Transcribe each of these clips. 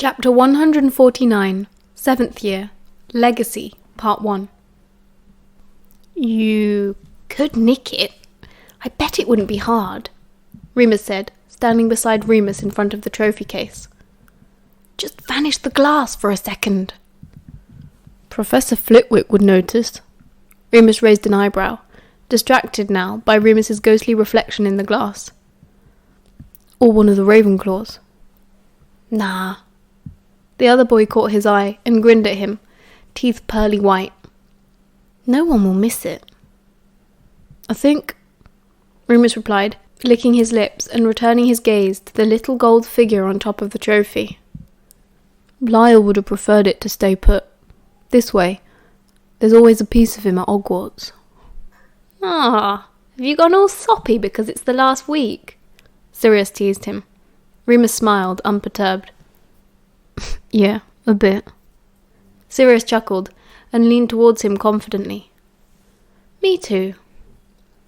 Chapter 149, 7th Year, Legacy, Part 1. You could nick it. I bet it wouldn't be hard, Remus said, standing beside Remus in front of the trophy case. Just vanish the glass for a second. Professor Flitwick would notice. Remus raised an eyebrow, distracted now by Remus's ghostly reflection in the glass. Or one of the Ravenclaws. Nah. The other boy caught his eye and grinned at him, teeth pearly white. No one will miss it. I think, Remus replied, licking his lips and returning his gaze to the little gold figure on top of the trophy. Lyle would have preferred it to stay put. This way, there's always a piece of him at Hogwarts. Ah, have you gone all soppy because it's the last week? Sirius teased him. Remus smiled, unperturbed. Yeah, a bit. Sirius chuckled and leaned towards him confidently. Me too.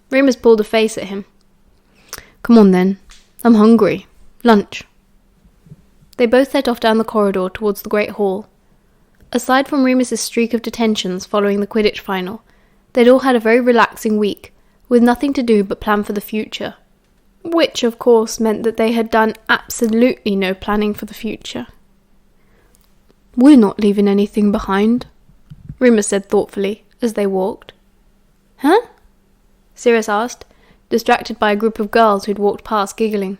Remus pulled a face at him. Come on then, I'm hungry. Lunch. They both set off down the corridor towards the Great Hall. Aside from Remus's streak of detentions following the Quidditch final, they'd all had a very relaxing week, with nothing to do but plan for the future. Which, of course, meant that they had done absolutely no planning for the future. We're not leaving anything behind, Remus said thoughtfully as they walked. Huh? Sirius asked, distracted by a group of girls who'd walked past giggling.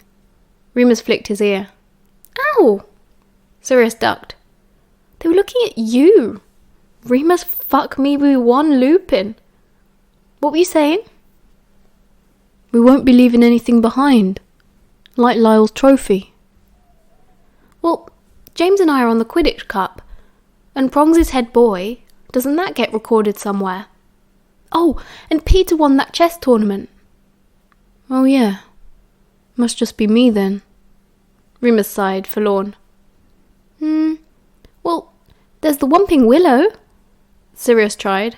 Remus flicked his ear. Ow! Sirius ducked. They were looking at you. Remus, fuck me, we won Lupin. What were you saying? We won't be leaving anything behind. Like Lyle's trophy. Well, James and I are on the Quidditch Cup. And Prongs is head boy. Doesn't that get recorded somewhere? Oh, and Peter won that chess tournament. Oh yeah. Must just be me then. Remus sighed, forlorn. Well, there's the Whomping Willow. Sirius tried.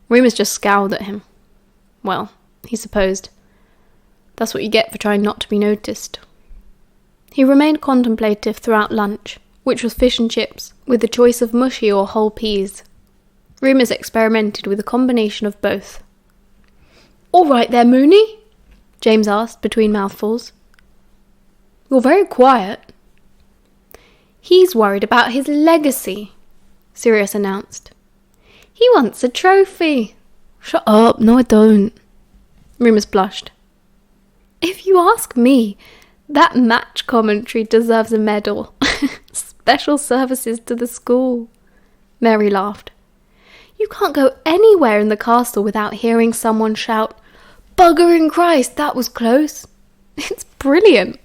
Remus just scowled at him. Well, he supposed. That's what you get for trying not to be noticed. He remained contemplative throughout lunch, which was fish and chips, with a choice of mushy or whole peas. Remus experimented with a combination of both. All right there, Moony? James asked between mouthfuls. You're very quiet. He's worried about his legacy, Sirius announced. He wants a trophy. Shut up, no I don't. Remus blushed. If you ask me, that match commentary deserves a medal. Special services to the school. Mary laughed. You can't go anywhere in the castle without hearing someone shout, Bugger in Christ, that was close. It's brilliant.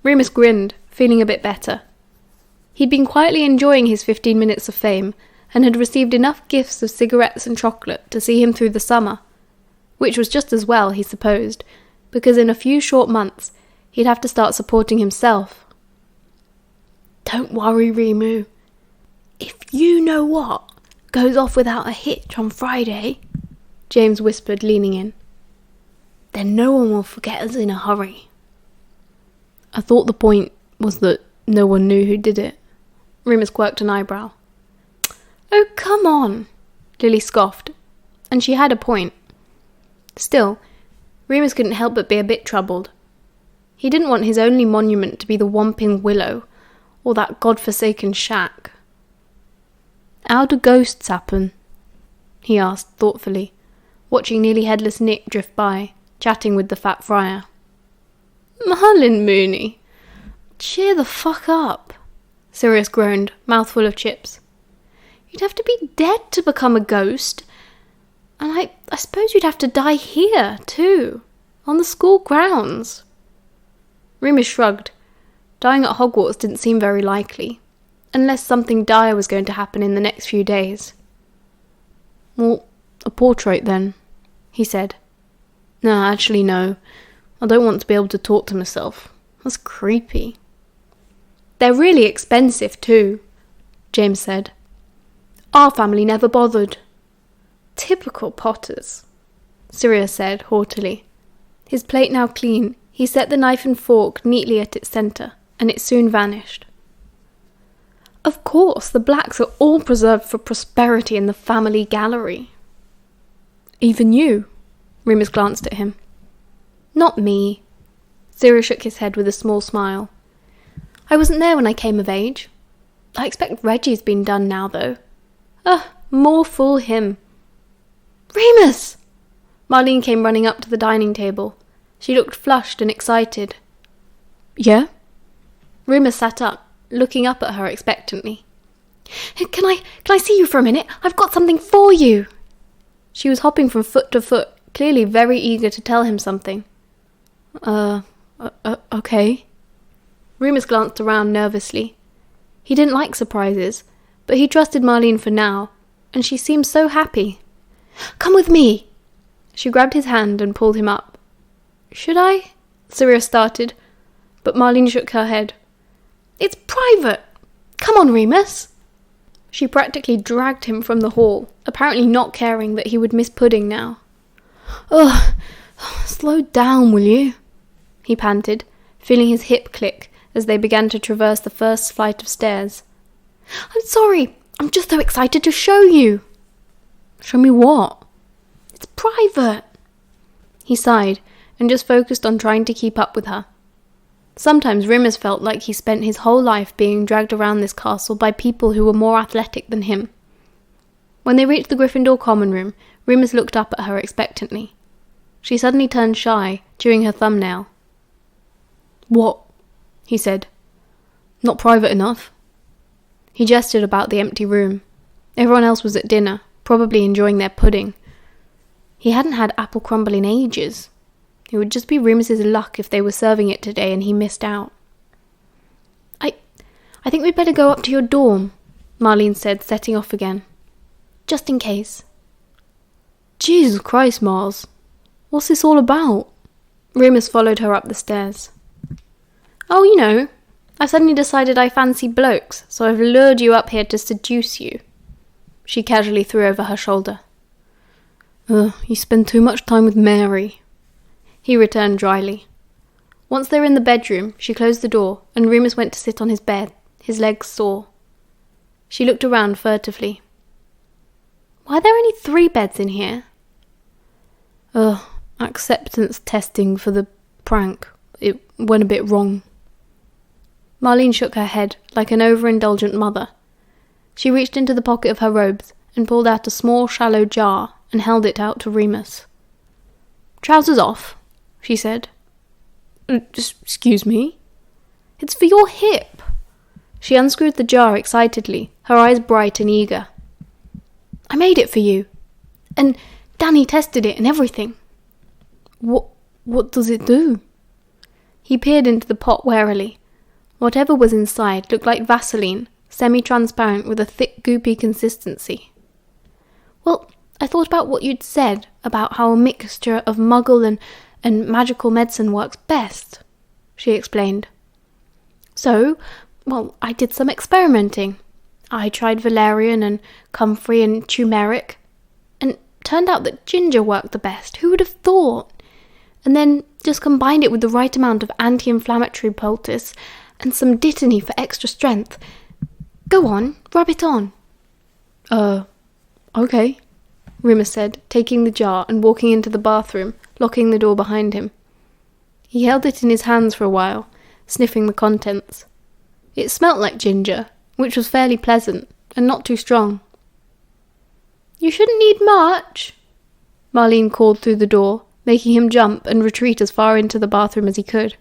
Remus grinned, feeling a bit better. He'd been quietly enjoying his 15 minutes of fame and had received enough gifts of cigarettes and chocolate to see him through the summer, which was just as well, he supposed, because in a few short months he'd have to start supporting himself. Don't worry, Remu. If you know what goes off without a hitch on Friday, James whispered, leaning in, then no one will forget us in a hurry. I thought the point was that no one knew who did it. Remus quirked an eyebrow. Oh, come on, Lily scoffed, and she had a point. Still, Remus couldn't help but be a bit troubled. He didn't want his only monument to be the Whomping Willow, or that godforsaken shack. How do ghosts happen? He asked thoughtfully, watching nearly headless Nick drift by, chatting with the fat friar. Marlene, Moony, cheer the fuck up, Sirius groaned, mouthful of chips. You'd have to be dead to become a ghost. And I suppose you'd have to die here, too, on the school grounds. Remus shrugged. Dying at Hogwarts didn't seem very likely, unless something dire was going to happen in the next few days. Well, a portrait then, he said. No, actually no. I don't want to be able to talk to myself. That's creepy. They're really expensive too, James said. Our family never bothered. Typical Potters, Sirius said haughtily. His plate now clean, he set the knife and fork neatly at its centre, and it soon vanished. Of course, the blacks are all preserved for prosperity in the family gallery. Even you? Remus glanced at him. Not me. Sirius shook his head with a small smile. I wasn't there when I came of age. I expect Reggie's been done now, though. More fool him. Remus! Marlene came running up to the dining table. She looked flushed and excited. Yeah? Remus sat up, looking up at her expectantly. Can I see you for a minute? I've got something for you. She was hopping from foot to foot, clearly very eager to tell him something. Okay. Remus glanced around nervously. He didn't like surprises, but he trusted Marlene for now, and she seemed so happy. Come with me! She grabbed his hand and pulled him up. Should I? Sirius started, but Marlene shook her head. It's private! Come on, Remus! She practically dragged him from the hall, apparently not caring that he would miss pudding now. Slow down, will you? He panted, feeling his hip click as they began to traverse the first flight of stairs. I'm sorry, I'm just so excited to show you. Show me what? It's private. He sighed and just focused on trying to keep up with her. Sometimes Remus felt like he spent his whole life being dragged around this castle by people who were more athletic than him. When they reached the Gryffindor common room, Remus looked up at her expectantly. She suddenly turned shy, chewing her thumbnail. What? He said. Not private enough? He gestured about the empty room. Everyone else was at dinner, probably enjoying their pudding. He hadn't had apple crumble in ages. It would just be Remus's luck if they were serving it today and he missed out. I think we'd better go up to your dorm, Marlene said, setting off again. Just in case. Jesus Christ, Mars. What's this all about? Remus followed her up the stairs. Oh, you know, I've suddenly decided I fancy blokes, so I've lured you up here to seduce you. She casually threw over her shoulder. You spend too much time with Mary. He returned dryly. Once they were in the bedroom, she closed the door, and Remus went to sit on his bed, his legs sore. She looked around furtively. Why are there only 3 beds in here? Acceptance testing for the prank. It went a bit wrong. Marlene shook her head like an overindulgent mother. She reached into the pocket of her robes and pulled out a small, shallow jar and held it out to Remus. Trousers off, she said. Excuse me? It's for your hip. She unscrewed the jar excitedly, her eyes bright and eager. I made it for you. And Danny tested it and everything. What does it do? He peered into the pot warily. Whatever was inside looked like Vaseline, semi-transparent with a thick, goopy consistency. Well, I thought about what you'd said about how a mixture of muggle and magical medicine works best, she explained. So, I did some experimenting. I tried valerian and comfrey and turmeric, and turned out that ginger worked the best. Who would have thought? And then just combined it with the right amount of anti-inflammatory poultice and some dittany for extra strength. Go on, rub it on. Okay, Remus said, taking the jar and walking into the bathroom, locking the door behind him. He held it in his hands for a while, sniffing the contents. It smelt like ginger, which was fairly pleasant and not too strong. You shouldn't need much, Marlene called through the door, making him jump and retreat as far into the bathroom as he could.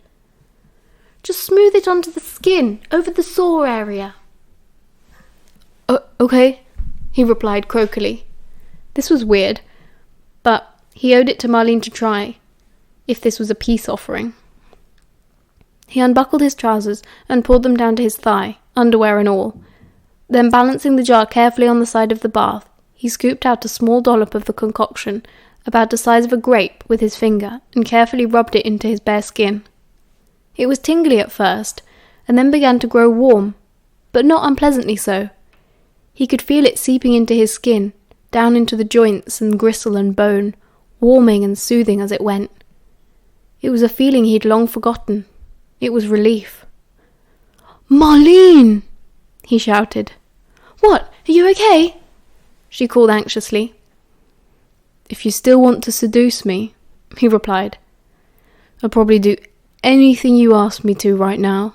Just smooth it onto the skin, over the sore area. Okay, he replied croakily. This was weird, but he owed it to Marlene to try, if this was a peace offering. He unbuckled his trousers and pulled them down to his thigh, underwear and all. Then, balancing the jar carefully on the side of the bath, he scooped out a small dollop of the concoction, about the size of a grape, with his finger, and carefully rubbed it into his bare skin. It was tingly at first, and then began to grow warm, but not unpleasantly so. He could feel it seeping into his skin, down into the joints and gristle and bone, warming and soothing as it went. It was a feeling he'd long forgotten. It was relief. Marlene! he shouted. "What? Are you okay?" she called anxiously. "If you still want to seduce me," he replied, "I'll probably do anything you ask me to right now."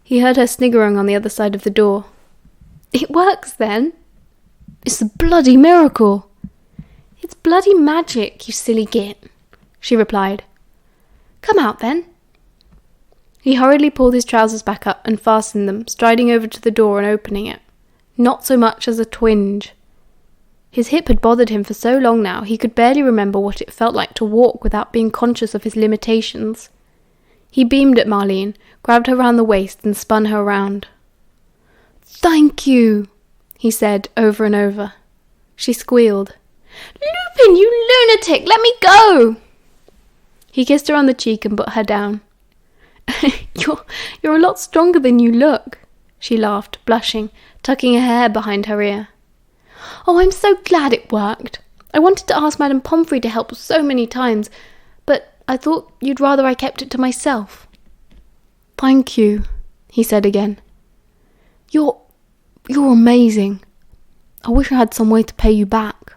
He heard her sniggering on the other side of the door. "It works then?" "It's a bloody miracle." "It's bloody magic, you silly git," she replied. "Come out then." He hurriedly pulled his trousers back up and fastened them, striding over to the door and opening it. Not so much as a twinge. His hip had bothered him for so long now, he could barely remember what it felt like to walk without being conscious of his limitations. He beamed at Marlene, grabbed her round the waist and spun her around. "Thank you," he said over and over. She squealed. "Lupin, you lunatic! Let me go!" He kissed her on the cheek and put her down. You're a lot stronger than you look," she laughed, blushing, tucking her hair behind her ear. "Oh, I'm so glad it worked. I wanted to ask Madame Pomfrey to help so many times, but I thought you'd rather I kept it to myself." "Thank you," he said again. You're amazing. I wish I had some way to pay you back."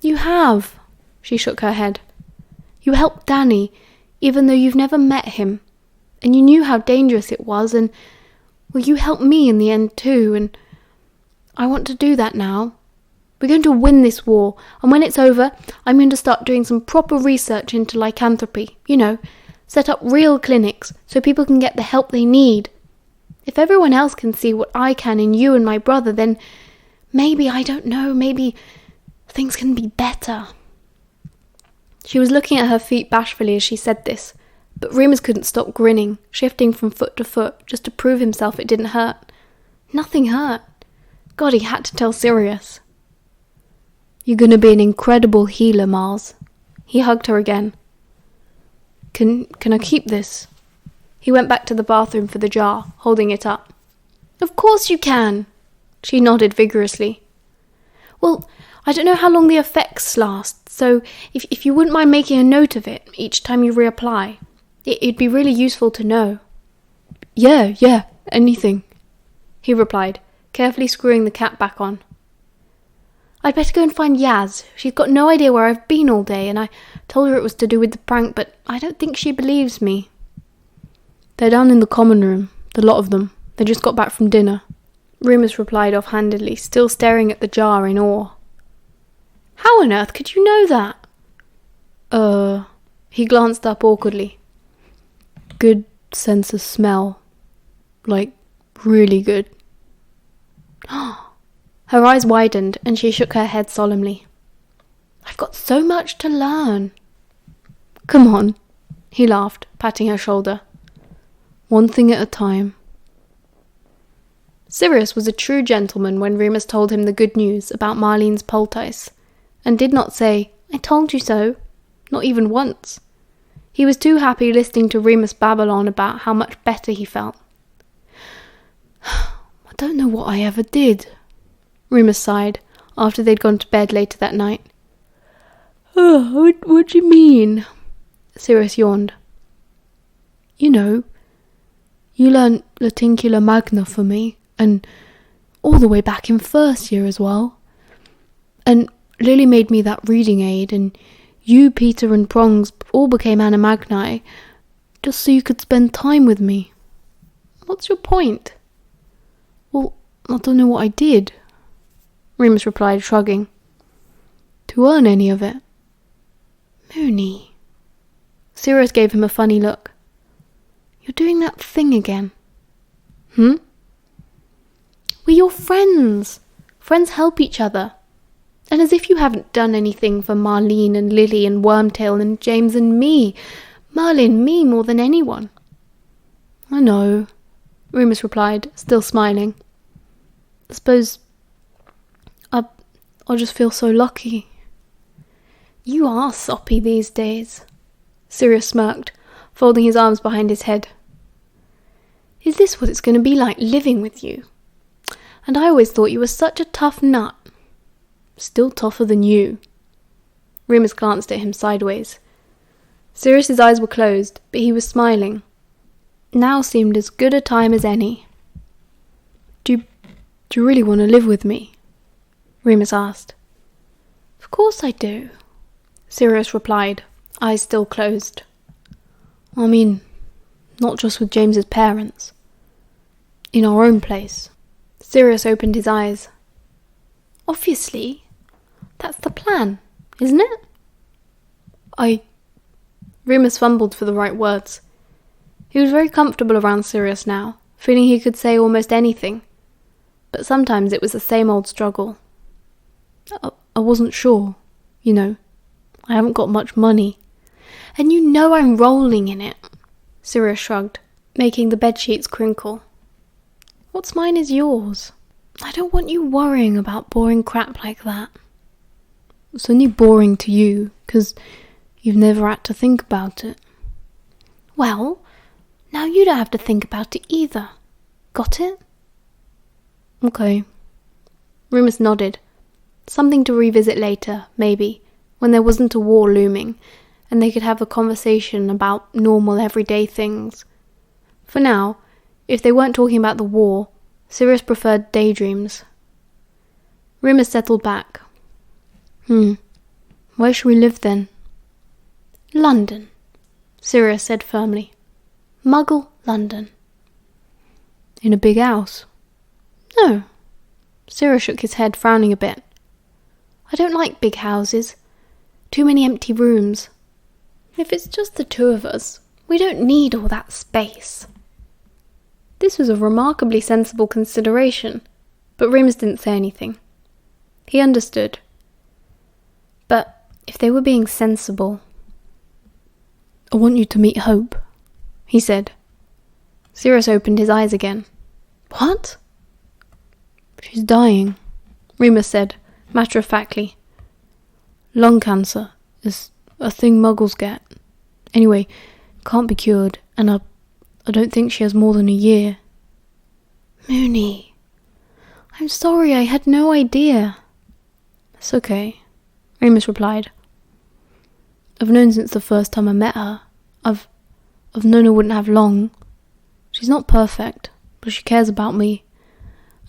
"You have," she shook her head. "You helped Danny, even though you've never met him, and you knew how dangerous it was, and, well, you helped me in the end too, and I want to do that now. We're going to win this war, and when it's over, I'm going to start doing some proper research into lycanthropy, set up real clinics so people can get the help they need. If everyone else can see what I can in you and my brother, then maybe, I don't know, maybe things can be better." She was looking at her feet bashfully as she said this, but Remus couldn't stop grinning, shifting from foot to foot, just to prove himself it didn't hurt. Nothing hurt. God, he had to tell Sirius. "You're going to be an incredible healer, Mars." He hugged her again. Can I keep this?" He went back to the bathroom for the jar, holding it up. "Of course you can." She nodded vigorously. "Well, I don't know how long the effects last, so if you wouldn't mind making a note of it each time you reapply, it'd be really useful to know." Yeah, anything," he replied, carefully screwing the cap back on. "I'd better go and find Yaz. She's got no idea where I've been all day, and I told her it was to do with the prank, but I don't think she believes me." "They're down in the common room, the lot of them. They just got back from dinner," Remus replied offhandedly, still staring at the jar in awe. "How on earth could you know that?" He glanced up awkwardly. "Good sense of smell. Like, really good." Her eyes widened and she shook her head solemnly. "I've got so much to learn." "Come on," he laughed, patting her shoulder. "One thing at a time." Sirius was a true gentleman when Remus told him the good news about Marlene's poultice, and did not say, "I told you so," not even once. He was too happy listening to Remus babble on about how much better he felt. "I don't know what I ever did," Remus sighed, after they'd gone to bed later that night. What do you mean?" Sirius yawned. You learned Latincula Magna for me, and all the way back in first year as well. And Lily made me that reading aid, and you, Peter, and Prongs all became Animagni, just so you could spend time with me. What's your point?" "Well, I don't know what I did," Remus replied, shrugging. "To earn any of it." "Moony." Sirius gave him a funny look. "You're doing that thing again." "Hmm?" "We're your friends. Friends help each other. And as if you haven't done anything for Marlene and Lily and Wormtail and James and me. Merlin, me more than anyone." "I know," Remus replied, still smiling. "I suppose I just feel so lucky." "You are soppy these days," Sirius smirked, folding his arms behind his head. "Is this what it's going to be like living with you? And I always thought you were such a tough nut." "Still tougher than you." Remus glanced at him sideways. Sirius's eyes were closed, but he was smiling. Now seemed as good a time as any. Do you really want to live with me? Remus asked. Of course I do, Sirius replied, eyes still closed. I mean, not just with James's parents. In our own place. Sirius opened his eyes. Obviously. That's the plan, isn't it? Remus fumbled for the right words. He was very comfortable around Sirius now, feeling he could say almost anything. But sometimes it was the same old struggle. I wasn't sure, you know. I haven't got much money. And you know I'm rolling in it, Sirius shrugged, making the bedsheets crinkle. What's mine is yours. I don't want you worrying about boring crap like that. It's only boring to you, 'cause you've never had to think about it. Well, now you don't have to think about it either. Got it? Okay. Remus nodded. Something to revisit later, maybe, when there wasn't a war looming, and they could have a conversation about normal everyday things. For now, if they weren't talking about the war, Sirius preferred daydreams. Remus settled back. Where should we live then? London, Sirius said firmly. Muggle London. In a big house? No. Sirius shook his head, frowning a bit. I don't like big houses. Too many empty rooms. If it's just the two of us, we don't need all that space. This was a remarkably sensible consideration, but Remus didn't say anything. He understood. But if they were being sensible... I want you to meet Hope, he said. Sirius opened his eyes again. What? She's dying, Remus said, matter-of-factly. Lung cancer is a thing muggles get. Anyway, can't be cured, and I don't think she has more than a year. Moony, I'm sorry, I had no idea. It's okay, Remus replied. I've known since the first time I met her. I've known I wouldn't have long. She's not perfect, but she cares about me,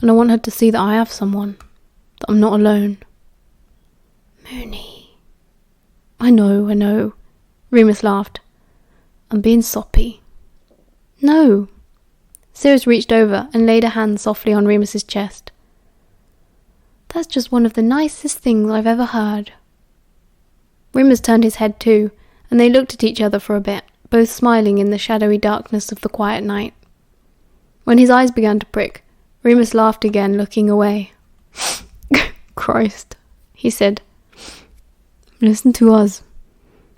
and I want her to see that I have someone, that I'm not alone. Moony. I know, Remus laughed. I'm being soppy. No. Sirius reached over and laid a hand softly on Remus's chest. That's just one of the nicest things I've ever heard. Remus turned his head too, and they looked at each other for a bit, both smiling in the shadowy darkness of the quiet night. When his eyes began to prick, Remus laughed again, looking away. Christ, he said. Listen to us.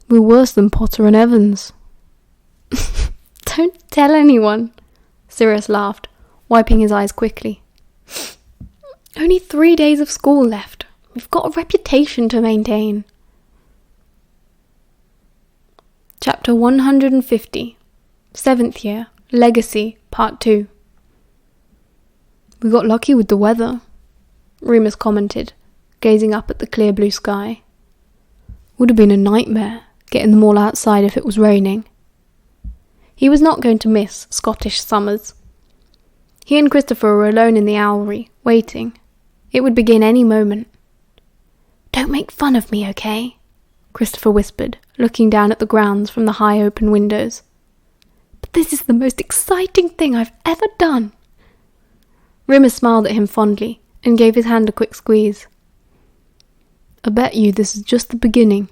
We're worse than Potter and Evans. Don't tell anyone, Sirius laughed, wiping his eyes quickly. Only 3 days of school left. We've got a reputation to maintain. Chapter 150, 7th Year, Legacy, Part 2. We got lucky with the weather, Remus commented, gazing up at the clear blue sky. Would have been a nightmare, getting them all outside if it was raining. He was not going to miss Scottish summers. He and Christopher were alone in the Owlry, waiting. It would begin any moment. Don't make fun of me, okay? Christopher whispered, looking down at the grounds from the high open windows. But this is the most exciting thing I've ever done. Remus smiled at him fondly and gave his hand a quick squeeze. I bet you this is just the beginning.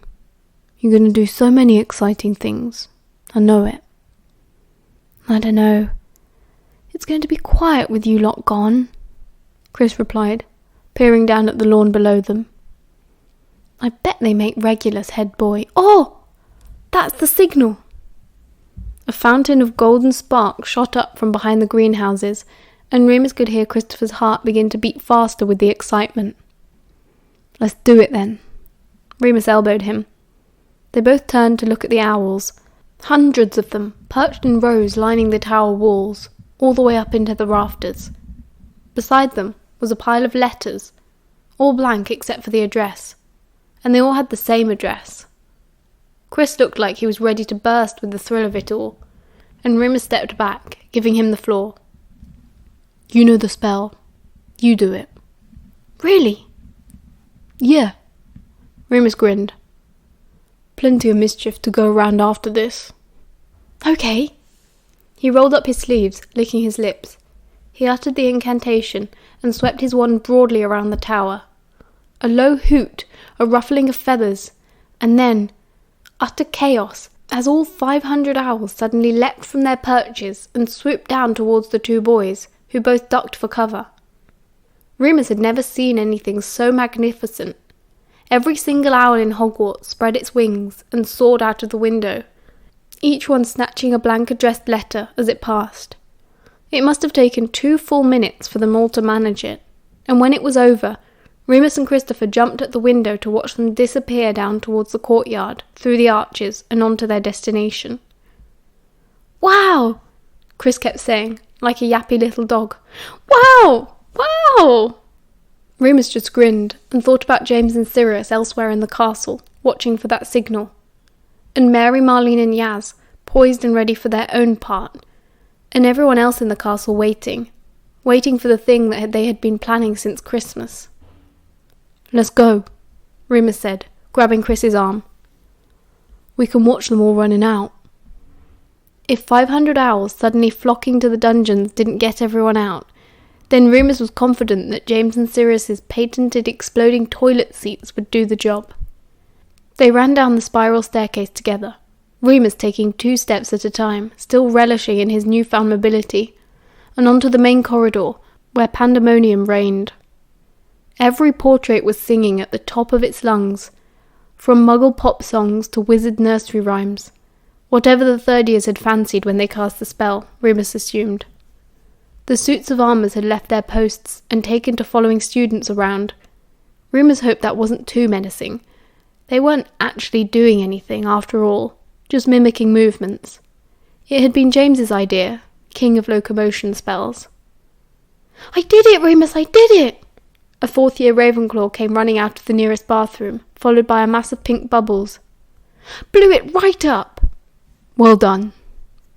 You're going to do so many exciting things. I know it. I don't know. It's going to be quiet with you lot gone, Chris replied, peering down at the lawn below them. I bet they make Regulus head boy. Oh! That's the signal! A fountain of golden sparks shot up from behind the greenhouses, and Remus could hear Christopher's heart begin to beat faster with the excitement. Let's do it then. Remus elbowed him. They both turned to look at the owls, hundreds of them, perched in rows lining the tower walls, all the way up into the rafters. Beside them was a pile of letters, all blank except for the address, and they all had the same address. Chris looked like he was ready to burst with the thrill of it all, and Remus stepped back, giving him the floor. You know the spell, You do it. Really? Yeah. Remus grinned. Plenty of mischief to go around after this. Okay. He rolled up his sleeves, licking his lips. He uttered the incantation and swept his wand broadly around the tower. A low hoot, a ruffling of feathers, and then utter chaos as all 500 owls suddenly leapt from their perches and swooped down towards the two boys, who both ducked for cover. Remus had never seen anything so magnificent. Every single owl in Hogwarts spread its wings and soared out of the window, each one snatching a blank addressed letter as it passed. It must have taken 2 full minutes for them all to manage it, and when it was over, Remus and Christopher jumped at the window to watch them disappear down towards the courtyard, through the arches, and on to their destination. Wow! Chris kept saying, like a yappy little dog. Wow! Wow! Remus just grinned and thought about James and Sirius elsewhere in the castle, watching for that signal. And Mary, Marlene and Yaz, poised and ready for their own part, and everyone else in the castle waiting for the thing that they had been planning since Christmas. Let's go, Remus said, grabbing Chris's arm. We can watch them all running out. If 500 owls suddenly flocking to the dungeons didn't get everyone out, then Remus was confident that James and Sirius's patented exploding toilet seats would do the job. They ran down the spiral staircase together, Remus taking 2 steps at a time, still relishing in his newfound mobility, and onto the main corridor, where pandemonium reigned. Every portrait was singing at the top of its lungs, from Muggle pop songs to wizard nursery rhymes, whatever the third years had fancied when they cast the spell, Remus assumed. The suits of armours had left their posts and taken to following students around. Remus hoped that wasn't too menacing. They weren't actually doing anything, after all, just mimicking movements. It had been James's idea, king of locomotion spells. I did it, Remus, I did it! A 4th-year Ravenclaw came running out of the nearest bathroom, followed by a mass of pink bubbles. Blew it right up! Well done.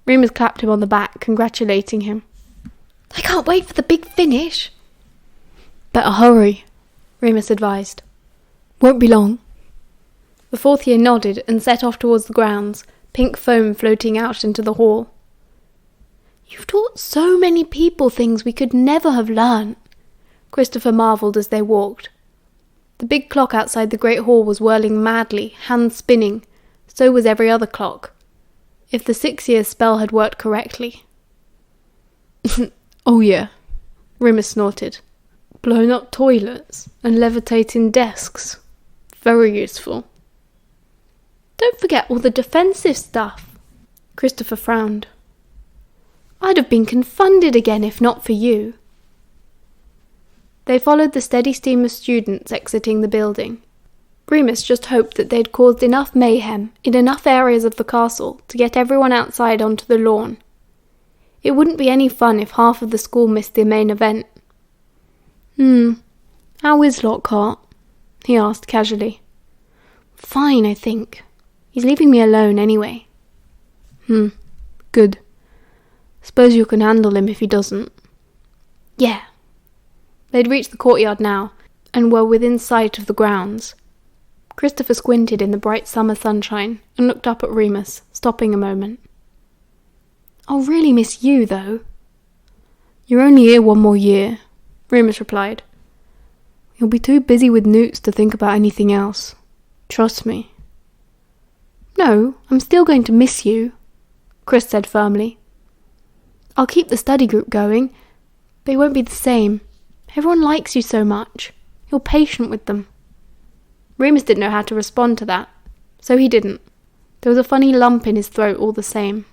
Remus clapped him on the back, congratulating him. I can't wait for the big finish. Better hurry, Remus advised. Won't be long. The 4th-year nodded and set off towards the grounds, pink foam floating out into the hall. You've taught so many people things we could never have learnt, Christopher marvelled as they walked. The big clock outside the great hall was whirling madly, hands spinning. So was every other clock. If the 6-year spell had worked correctly. Oh yeah, Remus snorted. Blown up toilets and levitating desks. Very useful. Don't forget all the defensive stuff. Christopher frowned. I'd have been confounded again if not for you. They followed the steady stream of students exiting the building. Remus just hoped that they'd caused enough mayhem in enough areas of the castle to get everyone outside onto the lawn. It wouldn't be any fun if half of the school missed the main event. How is Lockhart? He asked casually. Fine, I think. He's leaving me alone anyway. Good. Suppose you can handle him if he doesn't. Yeah. They'd reached the courtyard now, and were within sight of the grounds. Christopher squinted in the bright summer sunshine, and looked up at Remus, stopping a moment. I'll really miss you, though. You're only here 1 more year, Remus replied. You'll be too busy with Newts to think about anything else. Trust me. No, I'm still going to miss you, Chris said firmly. I'll keep the study group going, but it won't be the same. Everyone likes you so much. You're patient with them. Remus didn't know how to respond to that, so he didn't. There was a funny lump in his throat all the same.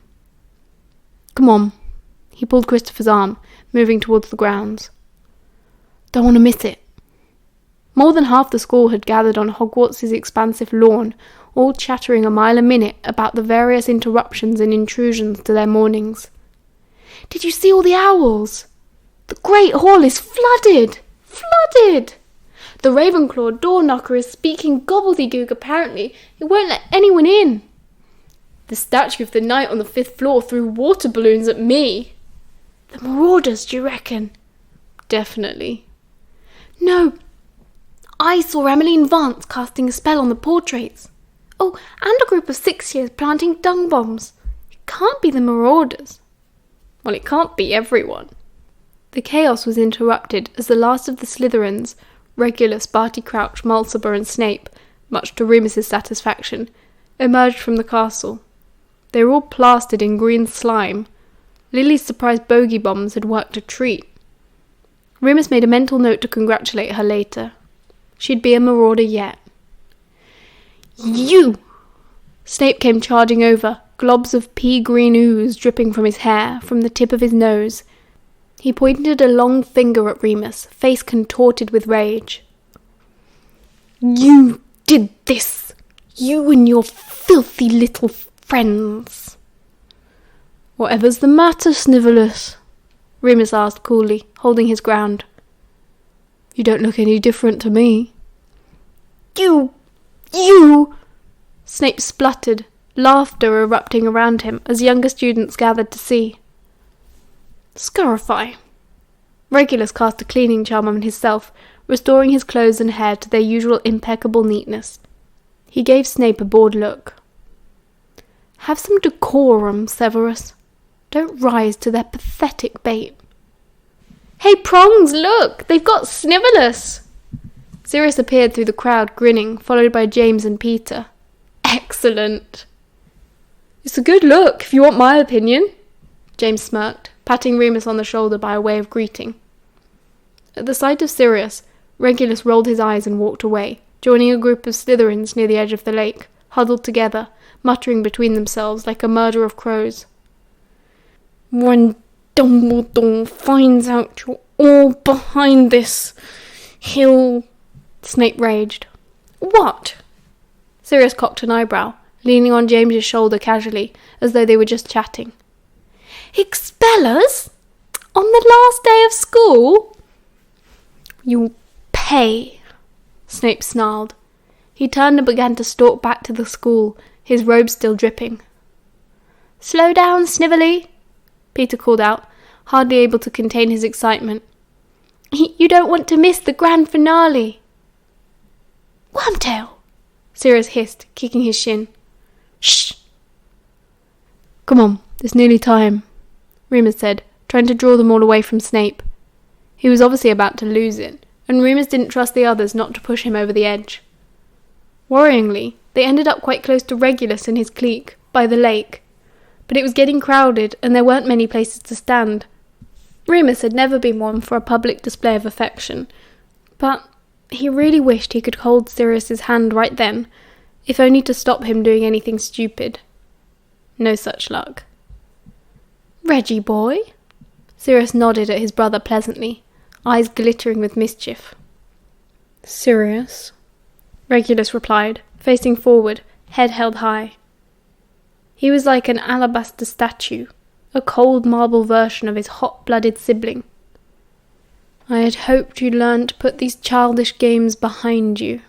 Come on. He pulled Christopher's arm, moving towards the grounds. Don't want to miss it. More than half the school had gathered on Hogwarts' expansive lawn, all chattering a mile a minute about the various interruptions and intrusions to their mornings. Did you see all the owls? The Great Hall is flooded! Flooded! The Ravenclaw door knocker is speaking gobbledygook apparently. It won't let anyone in. The statue of the knight on the 5th floor threw water balloons at me. The marauders, do you reckon? Definitely, No, I saw Emmeline Vance casting a spell on the portraits. Oh, and a group of 6-years planting dung bombs. It can't be the marauders. Well, it can't be everyone. The chaos was interrupted as the last of the Slytherins, Regulus, Barty Crouch, Mulciber and Snape, much to Remus's satisfaction, emerged from the castle. They were all plastered in green slime. Lily's surprise bogey bombs had worked a treat. Remus made a mental note to congratulate her later. She'd be a marauder yet. You! Snape came charging over, globs of pea-green ooze dripping from his hair, from the tip of his nose. He pointed a long finger at Remus, face contorted with rage. You did this! You and your filthy little friends! Whatever's the matter, Snivelus? Remus asked coolly, holding his ground. You don't look any different to me. You! Snape spluttered, laughter erupting around him as younger students gathered to see. Scurify. Regulus cast a cleaning charm on himself, restoring his clothes and hair to their usual impeccable neatness. He gave Snape a bored look. Have some decorum, Severus. Don't rise to their pathetic bait. Hey, Prongs, look! They've got Snivelus! Sirius appeared through the crowd, grinning, followed by James and Peter. Excellent! It's a good look, if you want my opinion, James smirked, patting Remus on the shoulder by way of greeting. At the sight of Sirius, Regulus rolled his eyes and walked away, joining a group of Slytherins near the edge of the lake, huddled together, muttering between themselves like a murder of crows. When Dumbledore finds out you're all behind this, he'll... Snape raged. What? Sirius cocked an eyebrow, leaning on James's shoulder casually, as though they were just chatting. Expel us? On the last day of school? You'll pay, Snape snarled. He turned and began to stalk back to the school, his robe still dripping. Slow down, Snively, Peter called out, hardly able to contain his excitement. You don't want to miss the grand finale. Wormtail, Sirius hissed, kicking his shin. Shh! Come on, it's nearly time, Remus said, trying to draw them all away from Snape. He was obviously about to lose it, and Remus didn't trust the others not to push him over the edge. Worryingly, they ended up quite close to Regulus and his clique, by the lake, but it was getting crowded and there weren't many places to stand. Remus had never been one for a public display of affection, but he really wished he could hold Sirius's hand right then, if only to stop him doing anything stupid. No such luck. Reggie boy? Sirius nodded at his brother pleasantly, eyes glittering with mischief. Sirius, Regulus replied, facing forward, head held high. He was like an alabaster statue, a cold marble version of his hot-blooded sibling. I had hoped you'd learn to put these childish games behind you,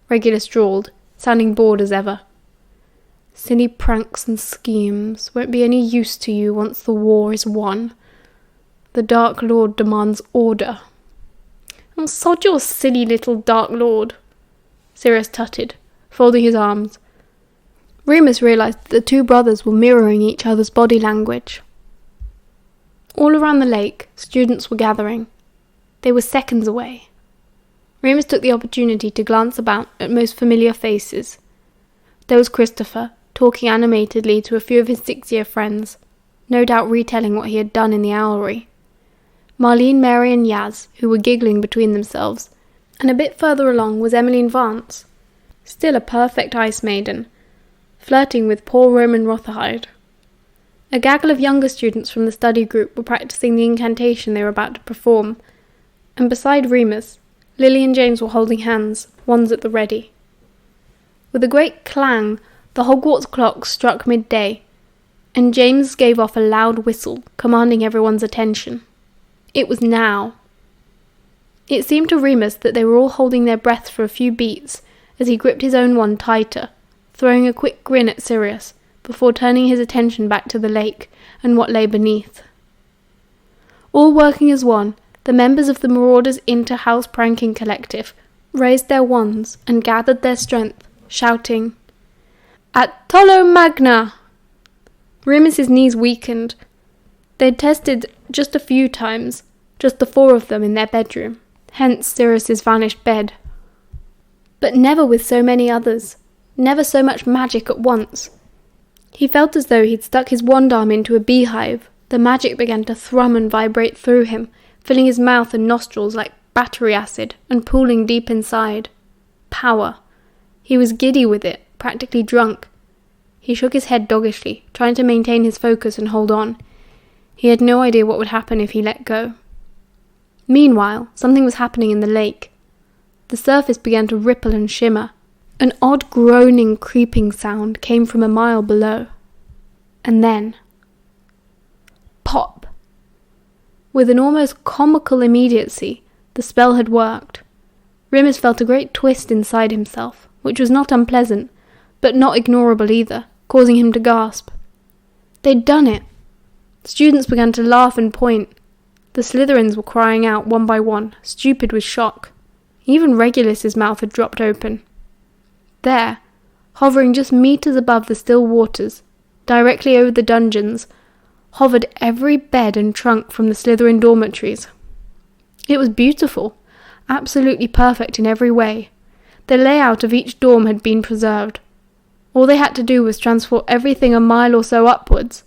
Regulus drawled, sounding bored as ever. Silly pranks and schemes won't be any use to you once the war is won. The Dark Lord demands order. Oh, sod your silly little Dark Lord, Sirius tutted, folding his arms. Remus realised that the two brothers were mirroring each other's body language. All around the lake, students were gathering. They were seconds away. Remus took the opportunity to glance about at most familiar faces. There was Christopher, talking animatedly to a few of his 6-year friends, no doubt retelling what he had done in the Owlry. Marlene, Mary and Yaz, who were giggling between themselves, and a bit further along was Emmeline Vance, still a perfect ice maiden, flirting with poor Roman Rotherhide. A gaggle of younger students from the study group were practicing the incantation they were about to perform, and beside Remus, Lily and James were holding hands, wands at the ready. With a great clang, the Hogwarts clock struck midday, and James gave off a loud whistle, commanding everyone's attention. It was now. It seemed to Remus that they were all holding their breaths for a few beats as he gripped his own wand tighter, throwing a quick grin at Sirius, before turning his attention back to the lake and what lay beneath. All working as one, the members of the Marauders' Inter-House Pranking Collective raised their wands and gathered their strength, shouting, "At Tolo Magna!" Remus's knees weakened. They'd tested just a few times, just the 4 of them in their bedroom, hence Sirius's vanished bed. But never with so many others, never so much magic at once. He felt as though he'd stuck his wand arm into a beehive. The magic began to thrum and vibrate through him, filling his mouth and nostrils like battery acid and pooling deep inside. Power. He was giddy with it, practically drunk. He shook his head doggishly, trying to maintain his focus and hold on. He had no idea what would happen if he let go. Meanwhile, something was happening in the lake. The surface began to ripple and shimmer. An odd groaning, creeping sound came from a mile below. And then... pop! With an almost comical immediacy, the spell had worked. Remus felt a great twist inside himself, which was not unpleasant, but not ignorable either, causing him to gasp. They'd done it! Students began to laugh and point. The Slytherins were crying out one by one, stupid with shock. Even Regulus's mouth had dropped open. There, hovering just meters above the still waters, directly over the dungeons, hovered every bed and trunk from the Slytherin dormitories. It was beautiful, absolutely perfect in every way. The layout of each dorm had been preserved. All they had to do was transport everything a mile or so upwards.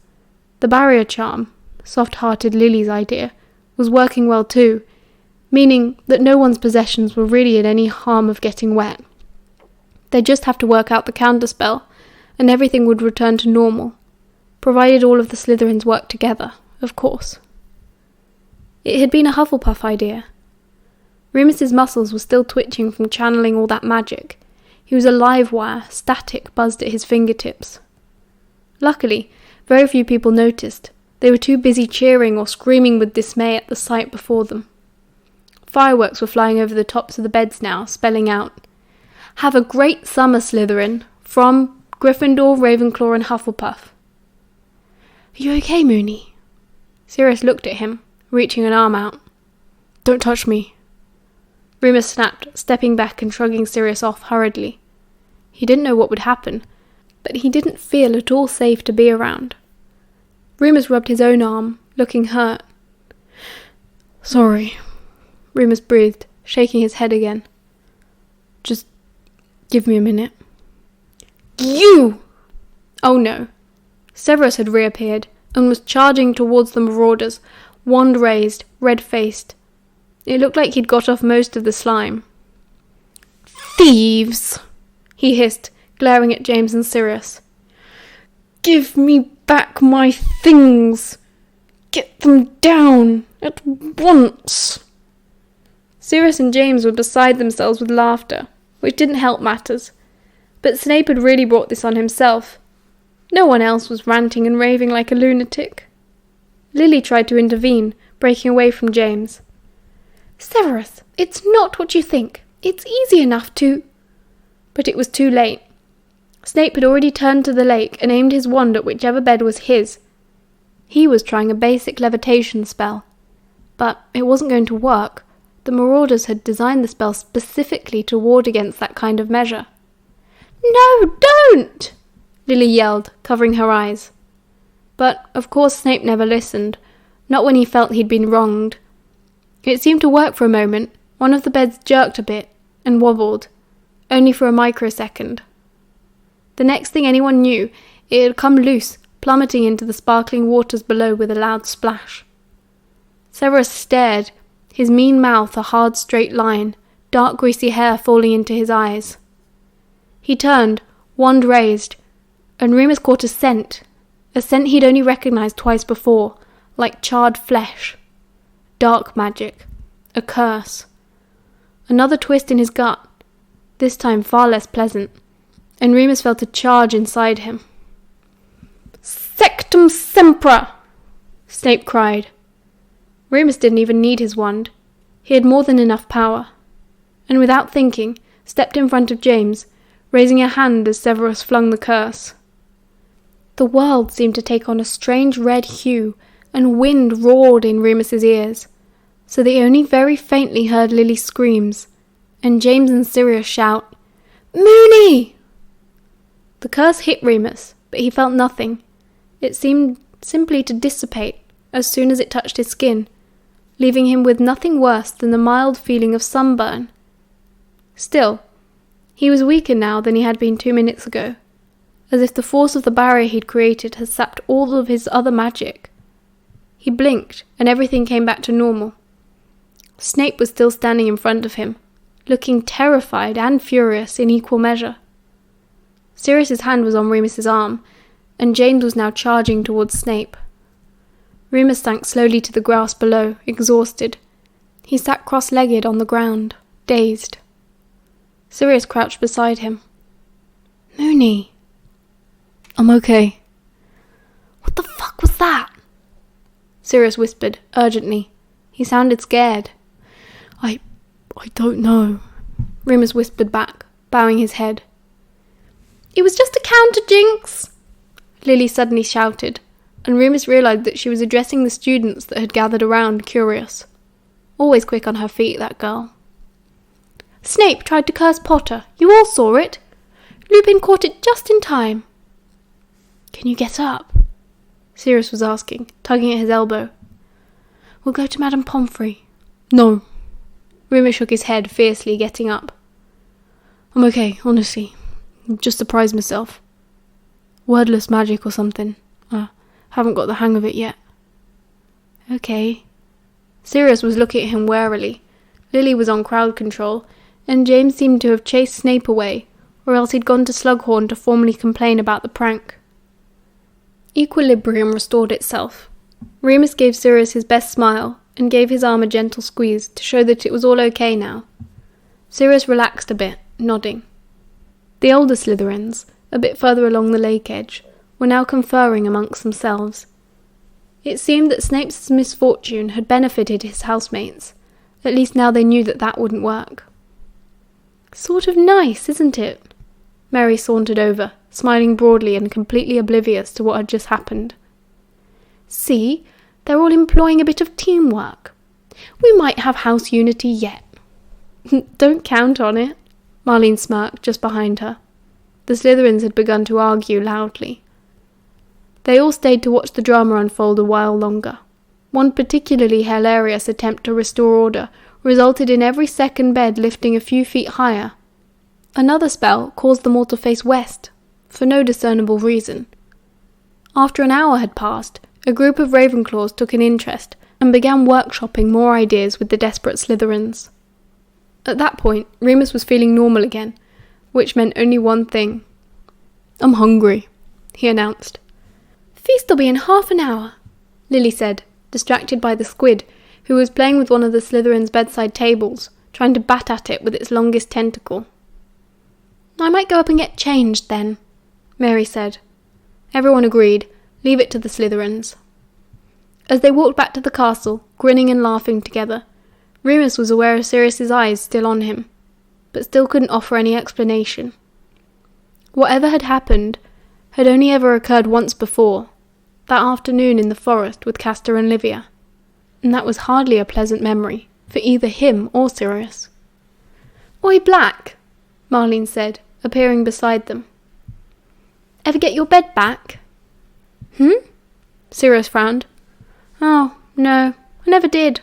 The barrier charm, soft-hearted Lily's idea, was working well too, meaning that no one's possessions were really in any harm of getting wet. They'd just have to work out the counterspell, and everything would return to normal, provided all of the Slytherins worked together, of course. It had been a Hufflepuff idea. Remus's muscles were still twitching from channeling all that magic. He was a live wire, static buzzed at his fingertips. Luckily, very few people noticed. They were too busy cheering or screaming with dismay at the sight before them. Fireworks were flying over the tops of the beds now, spelling out, "Have a great summer, Slytherin, from Gryffindor, Ravenclaw and Hufflepuff." "Are you okay, Moony?" Sirius looked at him, reaching an arm out. "Don't touch me." Remus snapped, stepping back and shrugging Sirius off hurriedly. He didn't know what would happen, but he didn't feel at all safe to be around. Remus rubbed his own arm, looking hurt. "Sorry," Remus breathed, shaking his head again. "Just give me a minute." "You!" Oh no. Severus had reappeared and was charging towards the Marauders, wand raised, red-faced. It looked like he'd got off most of the slime. "Thieves!" he hissed, glaring at James and Sirius. "Give me back my things! Get them down at once!" Sirius and James were beside themselves with laughter, which didn't help matters. But Snape had really brought this on himself. No one else was ranting and raving like a lunatic. Lily tried to intervene, breaking away from James. "Severus, it's not what you think. It's easy enough to—" But it was too late. Snape had already turned to the lake and aimed his wand at whichever bed was his. He was trying a basic levitation spell. But it wasn't going to work. The Marauders had designed the spell specifically to ward against that kind of measure. "No, don't!" Lily yelled, covering her eyes. But, of course, Snape never listened, not when he felt he'd been wronged. It seemed to work for a moment. One of the beds jerked a bit and wobbled, only for a microsecond. The next thing anyone knew, it had come loose, plummeting into the sparkling waters below with a loud splash. Severus stared, his mean mouth a hard straight line, dark greasy hair falling into his eyes. He turned, wand raised, and Remus caught a scent he'd only recognised twice before, like charred flesh. Dark magic. A curse. Another twist in his gut, this time far less pleasant, and Remus felt a charge inside him. "Sectum Sempra!" Snape cried. Remus didn't even need his wand. He had more than enough power, and without thinking, stepped in front of James, raising a hand as Severus flung the curse. The world seemed to take on a strange red hue, and wind roared in Remus's ears. so they only very faintly heard Lily's screams, and James and Sirius shout, "Moony!" The curse hit Remus, but he felt nothing. It seemed simply to dissipate as soon as it touched his skin, leaving him with nothing worse than the mild feeling of sunburn. Still, he was weaker now than he had been 2 minutes ago, as if the force of the barrier he'd created had sapped all of his other magic. He blinked, and everything came back to normal. Snape was still standing in front of him, looking terrified and furious in equal measure. Sirius's hand was on Remus's arm, and James was now charging towards Snape. Remus sank slowly to the grass below, exhausted. He sat cross-legged on the ground, dazed. Sirius crouched beside him. "Moony." "I'm okay." "What the fuck was that?" Sirius whispered, urgently. He sounded scared. I don't know," Remus whispered back, bowing his head. "It was just a counter-jinx," Lily suddenly shouted, and Remus realised that she was addressing the students that had gathered around, curious. Always quick on her feet, that girl. "Snape tried to curse Potter. You all saw it. Lupin caught it just in time." "Can you get up?" Sirius was asking, tugging at his elbow. "We'll go to Madame Pomfrey." "No." Remus shook his head fiercely, getting up. "I'm okay, honestly. Just surprised myself. Wordless magic or something. Haven't got the hang of it yet." "Okay." Sirius was looking at him warily. Lily was on crowd control, and James seemed to have chased Snape away, or else he'd gone to Slughorn to formally complain about the prank. Equilibrium restored itself. Remus gave Sirius his best smile, and gave his arm a gentle squeeze to show that it was all okay now. Sirius relaxed a bit, nodding. The older Slytherins, a bit further along the lake edge, were now conferring amongst themselves. It seemed that Snape's misfortune had benefited his housemates. At least now they knew that that wouldn't work. "Sort of nice, isn't it?" Mary sauntered over, smiling broadly and completely oblivious to what had just happened. "See, they're all employing a bit of teamwork. We might have house unity yet." "Don't count on it," Marlene smirked just behind her. The Slytherins had begun to argue loudly. They all stayed to watch the drama unfold a while longer. One particularly hilarious attempt to restore order resulted in every second bed lifting a few feet higher. Another spell caused them all to face west, for no discernible reason. After an hour had passed, a group of Ravenclaws took an interest and began workshopping more ideas with the desperate Slytherins. At that point, Remus was feeling normal again, which meant only one thing. "I'm hungry," he announced. "Feast'll be in half an hour," Lily said, distracted by the squid, who was playing with one of the Slytherins' bedside tables, trying to bat at it with its longest tentacle. "I might go up and get changed, then," Mary said. Everyone agreed. Leave it to the Slytherins. As they walked back to the castle, grinning and laughing together, Remus was aware of Sirius's eyes still on him, but still couldn't offer any explanation. Whatever had happened had only ever occurred once before, that afternoon in the forest with Castor and Livia, and that was hardly a pleasant memory for either him or Sirius. "Oi, Black," Marlene said, appearing beside them. "Ever get your bed back?" Sirius frowned. "Oh, no, I never did.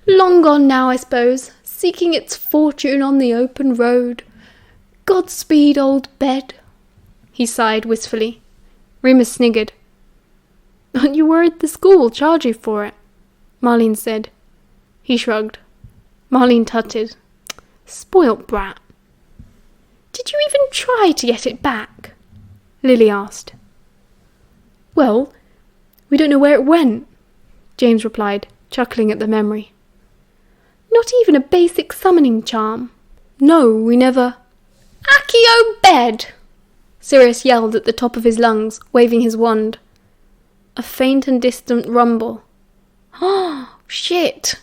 Long gone now, I suppose, seeking its fortune on the open road. Godspeed, old bed," he sighed wistfully. Remus sniggered. "Aren't you worried the school will charge you for it?" Marlene said. He shrugged. Marlene tutted. "Spoilt brat." "Did you even try to get it back?" Lily asked. "Well, we don't know where it went," James replied, chuckling at the memory. "Not even a basic summoning charm?" "No, we never—" "Accio bed!" Sirius yelled at the top of his lungs, waving his wand. A faint and distant rumble. "Oh, shit!"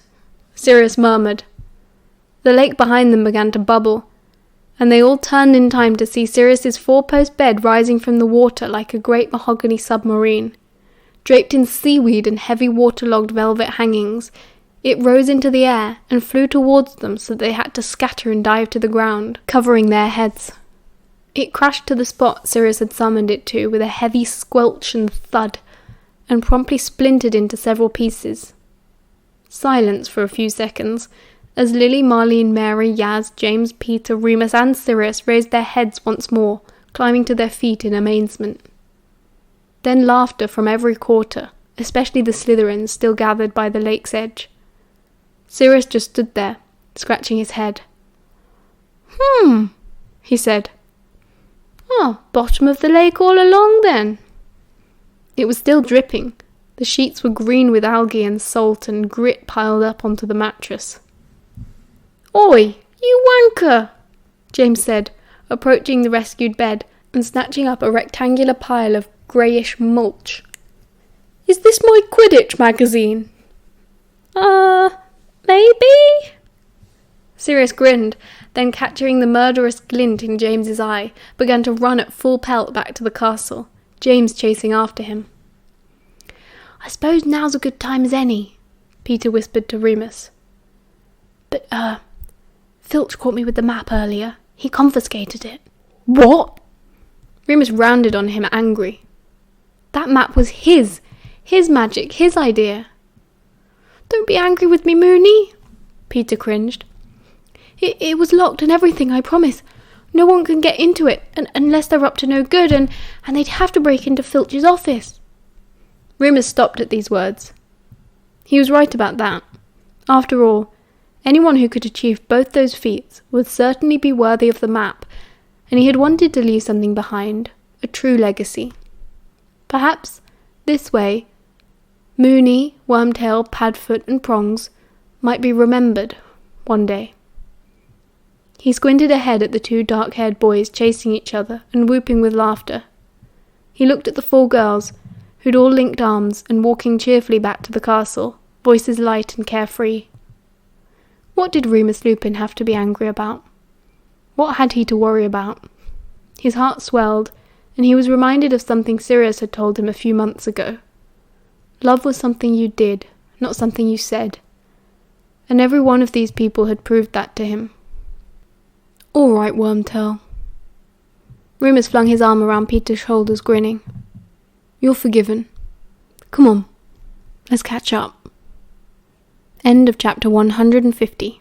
Sirius murmured. The lake behind them began to bubble, and they all turned in time to see Sirius's four-post bed rising from the water like a great mahogany submarine. Draped in seaweed and heavy waterlogged velvet hangings, It rose into the air and flew towards them so they had to scatter and dive to the ground, covering their heads. It crashed to the spot Sirius had summoned it to with a heavy squelch and thud, and promptly splintered into several pieces. Silence for a few seconds, as Lily, Marlene, Mary, Yaz, James, Peter, Remus and Sirius raised their heads once more, climbing to their feet in amazement. Then laughter from every quarter, especially the Slytherins still gathered by the lake's edge. Sirius just stood there, scratching his head. He said. "Oh, bottom of the lake all along then." It was still dripping. The sheets were green with algae and salt and grit piled up onto the mattress. "Oi, you wanker!" James said, approaching the rescued bed and snatching up a rectangular pile of greyish mulch. "Is this my Quidditch magazine?" Maybe?" Sirius grinned, then catching the murderous glint in James's eye, began to run at full pelt back to the castle, James chasing after him. "I suppose now's a good time as any," Peter whispered to Remus. "But, Filch caught me with the map earlier. He confiscated it." "What?" Remus rounded on him, angry. That map was his magic, his idea. "Don't be angry with me, Moony," Peter cringed. It was locked and everything, I promise. No one can get into it, unless they're up to no good, and they'd have to break into Filch's office." Remus stopped at these words. He was right about that. After all, anyone who could achieve both those feats would certainly be worthy of the map, and he had wanted to leave something behind, a true legacy. Perhaps, this way, Moony, Wormtail, Padfoot and Prongs might be remembered one day. He squinted ahead at the two dark-haired boys chasing each other and whooping with laughter. He looked at the 4 girls, who'd all linked arms and walking cheerfully back to the castle, voices light and carefree. What did Remus Lupin have to be angry about? What had he to worry about? His heart swelled, and he was reminded of something Sirius had told him a few months ago. Love was something you did, not something you said. And every one of these people had proved that to him. "All right, Wormtail." Remus flung his arm around Peter's shoulders, grinning. "You're forgiven. Come on, let's catch up." End of chapter 150.